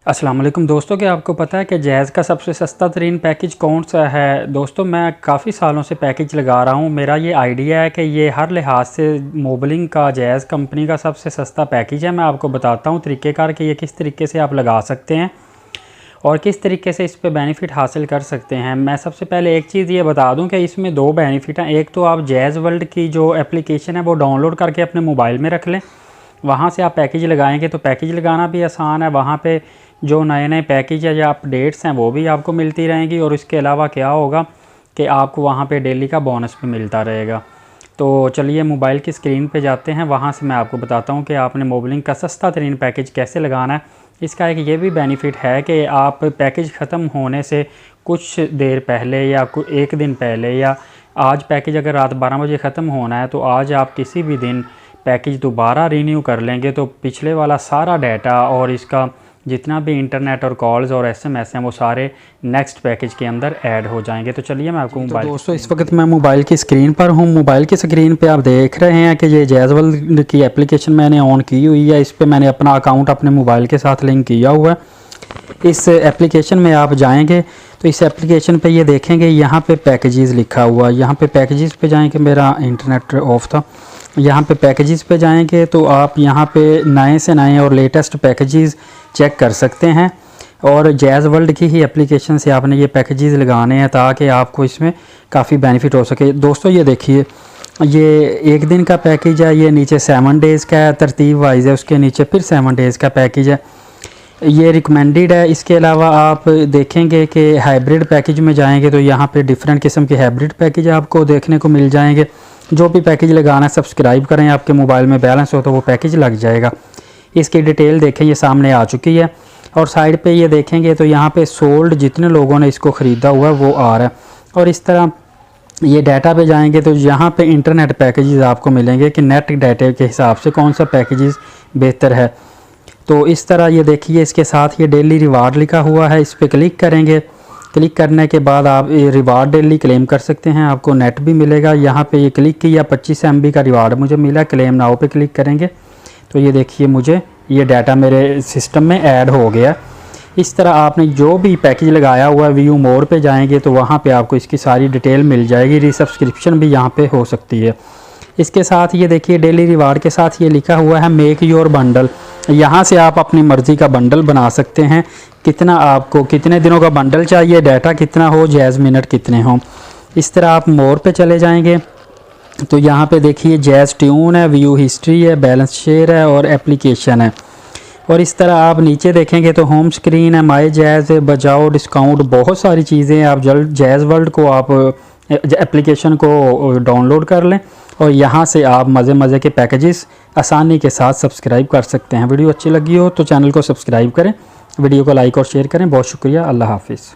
अस्सलाम वालेकुम दोस्तों, क्या आपको पता है कि जैज़ का सबसे सस्ता तरीन पैकेज कौन सा है। दोस्तों, मैं काफ़ी सालों से पैकेज लगा रहा हूँ। मेरा ये आइडिया है कि ये हर लिहाज से मोबलिंग का जैज़ कंपनी का सबसे सस्ता पैकेज है। मैं आपको बताता हूँ तरीक़ेकार कि ये किस तरीके से आप लगा सकते हैं और किस तरीके से इस पे बेनिफिट हासिल कर सकते हैं। मैं सबसे पहले एक चीज़ ये बता दूं कि इसमें दो बेनिफिट हैं। एक तो आप जैज़ वर्ल्ड की जो एप्लीकेशन है वो डाउनलोड करके अपने मोबाइल में रख लें, वहाँ से आप पैकेज लगाएंगे तो पैकेज लगाना भी आसान है। वहाँ पे जो नए नए पैकेज है या अपडेट्स हैं वो भी आपको मिलती रहेंगी और इसके अलावा क्या होगा कि आपको वहाँ पे डेली का बोनस भी मिलता रहेगा। तो चलिए मोबाइल की स्क्रीन पे जाते हैं, वहाँ से मैं आपको बताता हूँ कि आपने मोबलिंग का सस्ता तरीन पैकेज कैसे लगाना है। इसका एक ये भी बेनिफिट है कि आप पैकेज ख़त्म होने से कुछ देर पहले या एक दिन पहले, या आज पैकेज अगर रात 12 बजे ख़त्म होना है तो आज आप किसी भी दिन पैकेज दोबारा रीन्यू कर लेंगे तो पिछले वाला सारा डाटा और इसका जितना भी इंटरनेट और कॉल्स और एसएमएस हैं वो सारे नेक्स्ट पैकेज के अंदर ऐड हो जाएंगे। तो चलिए मैं आपको मोबाइल दोस्तों इस वक्त मैं मोबाइल की स्क्रीन पर हूँ। मोबाइल की स्क्रीन पे आप देख रहे हैं कि ये जैज़ वर्ल्ड की एप्लीकेशन मैंने ऑन की हुई है। इस पर मैंने अपना अकाउंट अपने मोबाइल के साथ लिंक किया हुआ है। इस एप्लीकेशन में आप जाएंगे तो इस एप्लीकेशन पे ये देखेंगे यहाँ पे पैकेजेस लिखा हुआ है। यहाँ पे पैकेजेस पे जाएंगे, मेरा इंटरनेट ऑफ था। यहाँ पे पैकेजेस पे जाएंगे तो आप यहाँ पे नए से नए और लेटेस्ट पैकेजेस चेक कर सकते हैं और जैज़ वर्ल्ड की ही एप्लीकेशन से आपने ये पैकेजेस लगाने हैं ताकि आपको इसमें काफ़ी बेनिफिट हो सके। दोस्तों ये देखिए, ये एक दिन का पैकेज है, ये नीचे 7 डेज़ का है, तरतीब वाइज है, उसके नीचे फिर 7 डेज़ का पैकेज है, ये रिकमेंडेड है। इसके अलावा आप देखेंगे कि हाइब्रिड पैकेज में जाएंगे तो यहाँ पे डिफरेंट किस्म के हाइब्रिड पैकेज आपको देखने को मिल जाएंगे। जो भी पैकेज लगाना है सब्सक्राइब करें, आपके मोबाइल में बैलेंस हो तो वो पैकेज लग जाएगा। इसकी डिटेल देखें, ये सामने आ चुकी है और साइड पे ये देखेंगे तो यहाँ पे सोल्ड जितने लोगों ने इसको ख़रीदा हुआ है वो आ रहा है। और इस तरह ये डाटा पे जाएंगे तो यहाँ पे इंटरनेट पैकेजेस आपको मिलेंगे कि नेट डाटा के हिसाब से कौन सा पैकेजेस बेहतर है। तो इस तरह ये देखिए, इसके साथ ये डेली रिवार्ड लिखा हुआ है, इस पर क्लिक करेंगे। क्लिक करने के बाद आप ये रिवार्ड डेली क्लेम कर सकते हैं, आपको नेट भी मिलेगा। यहाँ पे ये क्लिक किया, 25 MB का रिवार्ड मुझे मिला। क्लेम नाउ पे क्लिक करेंगे तो ये देखिए मुझे ये डाटा मेरे सिस्टम में ऐड हो गया। इस तरह आपने जो भी पैकेज लगाया हुआ है, व्यू मोर पे जाएंगे तो वहाँ पे आपको इसकी सारी डिटेल मिल जाएगी। रीसब्सक्रिप्शन भी यहाँ पे हो सकती है। इसके साथ ये देखिए डेली रिवार्ड के साथ ये लिखा हुआ है मेक योर बंडल। यहाँ से आप अपनी मर्ज़ी का बंडल बना सकते हैं, कितना आपको कितने दिनों का बंडल चाहिए, डाटा कितना हो, जैज़ मिनट कितने हों। इस तरह आप मोर पे चले जाएंगे तो यहाँ पे देखिए जैज़ ट्यून है, व्यू हिस्ट्री है, बैलेंस शेयर है और एप्लीकेशन है। और इस तरह आप नीचे देखेंगे तो होम स्क्रीन है, माई जैज़, बजाओ, डिस्काउंट, बहुत सारी चीज़ें हैं। आप जल्द जैज़ वर्ल्ड को आप एप्लीकेशन को डाउनलोड कर लें और यहाँ से आप मज़े के पैकेजेस आसानी के साथ सब्सक्राइब कर सकते हैं। वीडियो अच्छी लगी हो तो चैनल को सब्सक्राइब करें, वीडियो को लाइक और शेयर करें। बहुत शुक्रिया, अल्लाह हाफिज़।